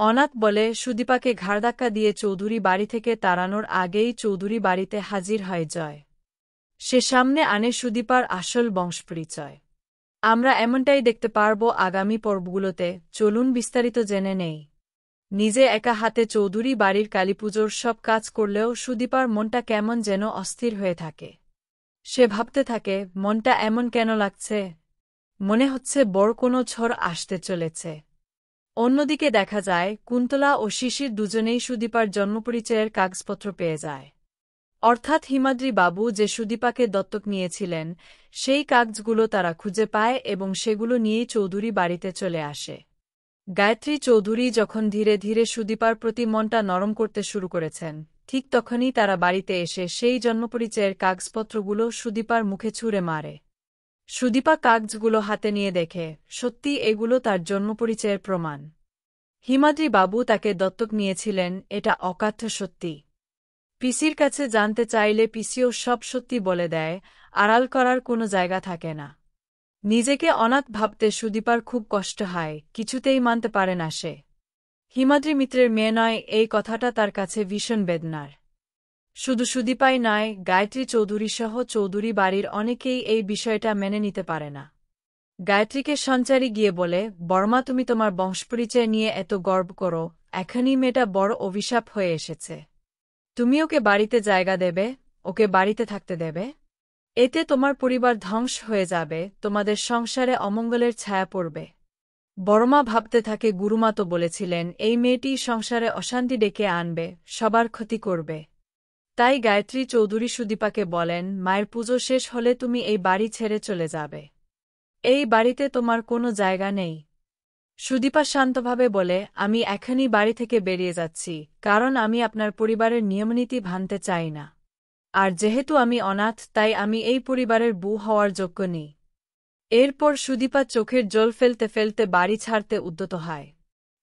অনাথ বলে সুদীপাকে ঘাড়ধাক্কা দিয়ে চৌধুরী বাড়ি থেকে তাড়ানোর আগেই চৌধুরী বাড়িতে হাজির হয় জয়। সে সামনে আনে সুদীপার আসল বংশপরিচয়। আমরা এমনটাই দেখতে পারব আগামী পর্বগুলোতে। চলুন বিস্তারিত জেনে নেই। নিজে একা হাতে চৌধুরী বাড়ির কালীপুজোর সব কাজ করলেও সুদীপার মনটা কেমন যেন অস্থির হয়ে থাকে। সে ভাবতে থাকে, মনটা এমন কেন লাগছে? মনে হচ্ছে বড় কোনো ঝড় আসতে চলেছে। অন্যদিকে দেখা যায় কুন্তলা ও শিশির দুজনেই সুদীপার জন্মপরিচয়ের কাগজপত্র পেয়ে যায়। অর্থাৎ হিমাদ্রি বাবু যে সুদীপাকে দত্তক নিয়েছিলেন সেই কাগজগুলো তারা খুঁজে পায় এবং সেগুলো নিয়েই চৌধুরী বাড়িতে চলে আসে। গায়ত্রী চৌধুরী যখন ধীরে ধীরে সুদীপার প্রতি মনটা নরম করতে শুরু করেছেন, ঠিক তখনই তারা বাড়িতে এসে সেই জন্মপরিচয়ের কাগজপত্রগুলো সুদীপার মুখে ছুঁড়ে মারে। সুদীপা কাগজগুলো হাতে নিয়ে দেখে, সত্যি এগুলো তার জন্মপরিচয়ের প্রমাণ। হিমাদ্রি বাবু তাকে দত্তক নিয়েছিলেন, এটা অকাথ্য সত্যি। পিসির কাছে জানতে চাইলে পিসিও সব সত্যি বলে দেয়, আড়াল করার কোনো জায়গা থাকে না। নিজেকে অনাথ ভাবতে সুদীপার খুব কষ্ট হয়, কিছুতেই মানতে পারে না সে। হিমাদ্রি মিত্রের মেয়ে নয়, এই কথাটা তার কাছে ভীষণ বেদনার। শুধু সুদীপাই নয়, গায়ত্রী চৌধুরীসহ চৌধুরী বাড়ির অনেকেই এই বিষয়টা মেনে নিতে পারে না। গায়ত্রীকে সঞ্চারী গিয়ে বলে, বর্মা তুমি তোমার বংশপরিচয় নিয়ে এত গর্ব করো, এখনই মেয়েটা বড় অভিশাপ হয়ে এসেছে। তুমি ওকে বাড়িতে জায়গা দেবে, ওকে বাড়িতে থাকতে দেবে? এতে তোমার পরিবার ধ্বংস হয়ে যাবে, তোমাদের সংসারে অমঙ্গলের ছায়া পড়বে। বড়মা ভাবতে থাকে, গুরুমা তো বলেছিলেন এই মেয়েটি সংসারে অশান্তি ডেকে আনবে, সবার ক্ষতি করবে। তাই গায়ত্রী চৌধুরী সুদীপাকে বলেন, মায়ের পুজো শেষ হলে তুমি এই বাড়ি ছেড়ে চলে যাবে। এই বাড়িতে তোমার কোনো জায়গা নেই। সুদীপা শান্তভাবে বলে, আমি এখনই বাড়ি থেকে বেরিয়ে যাচ্ছি, কারণ আমি আপনার পরিবারের নিয়মনীতি ভাঙতে চাই না। আর যেহেতু আমি অনাথ, তাই আমি এই পরিবারের বউ হওয়ার যোগ্য নই। এরপর সুদীপা চোখের জল ফেলতে ফেলতে বাড়ি ছাড়তে উদ্যত হয়।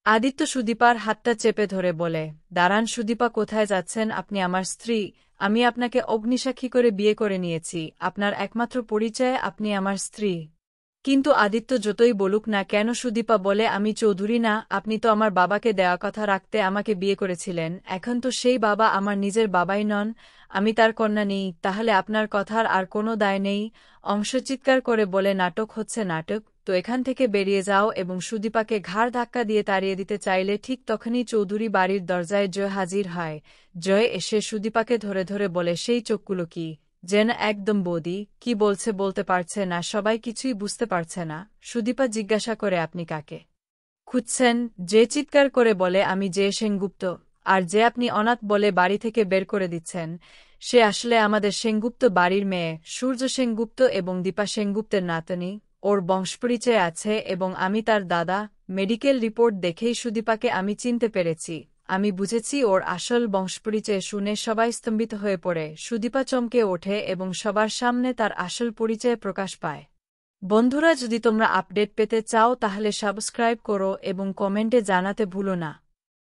আদিত্য সুদীপার হাতটা চেপে ধরে বলে, দাঁড়ান সুদীপা, কোথায় যাচ্ছেন? আপনি আমার স্ত্রী, আমি আপনাকে অগ্নিসাক্ষী করে বিয়ে করে নিয়েছি, আপনার একমাত্র পরিচয় আপনি আমার স্ত্রী। কিন্তু আদিত্য যতই বলুক না কেন সুদীপা বলে, আমি চৌধুরী না, আপনি তো আমার বাবাকে দেওয়া কথা রাখতে আমাকে বিয়ে করেছিলেন, এখন তো সেই বাবা আমার নিজের বাবাই নন, আমি তার কন্যা নেই, তাহলে আপনার কথার আর কোনো দায় নেই। অংশ চিৎকার করে বলে, নাটক হচ্ছে নাটক, তো এখান থেকে বেরিয়ে যাও। এবং সুদীপাকে ঘাড় ধাক্কা দিয়ে তাড়িয়ে দিতে চাইলে ঠিক তখনই চৌধুরী বাড়ির দরজায় জয় হাজির হয়। জয় এসে সুদীপাকে ধরে ধরে বলে, সেই চোখগুলো কি? যেন একদম বৌদি, কি বলছে বলতে পারছে না, সবাই কিছুই বুঝতে পারছে না। সুদীপা জিজ্ঞাসা করে, আপনি কাকে খুঁজছেন? যে চিৎকার করে বলে, আমি যে সেনগুপ্ত। আর যে আপনি অনাথ বলে বাড়ি থেকে বের করে দিচ্ছেন, সে আসলে আমাদের সেনগুপ্ত বাড়ির মেয়ে, সূর্য সেনগুপ্ত এবং দীপা সেনগুপ্তের নাতনি। ওর বংশপরিচয় আছে এবং আমি তার দাদা। মেডিকেল রিপোর্ট দেখেই সুদীপাকে আমি চিনতে পেরেছি, আমি বুঝেছি ওর আসল বংশপরিচয়। শুনে সবাই স্তম্ভিত হয়ে পড়ে। সুদীপা চমকে ওঠে এবং সবার সামনে তার আসল পরিচয় প্রকাশ পায়। বন্ধুরা, যদি তোমরা আপডেট পেতে চাও তাহলে সাবস্ক্রাইব করো এবং কমেন্টে জানাতে ভুলো না।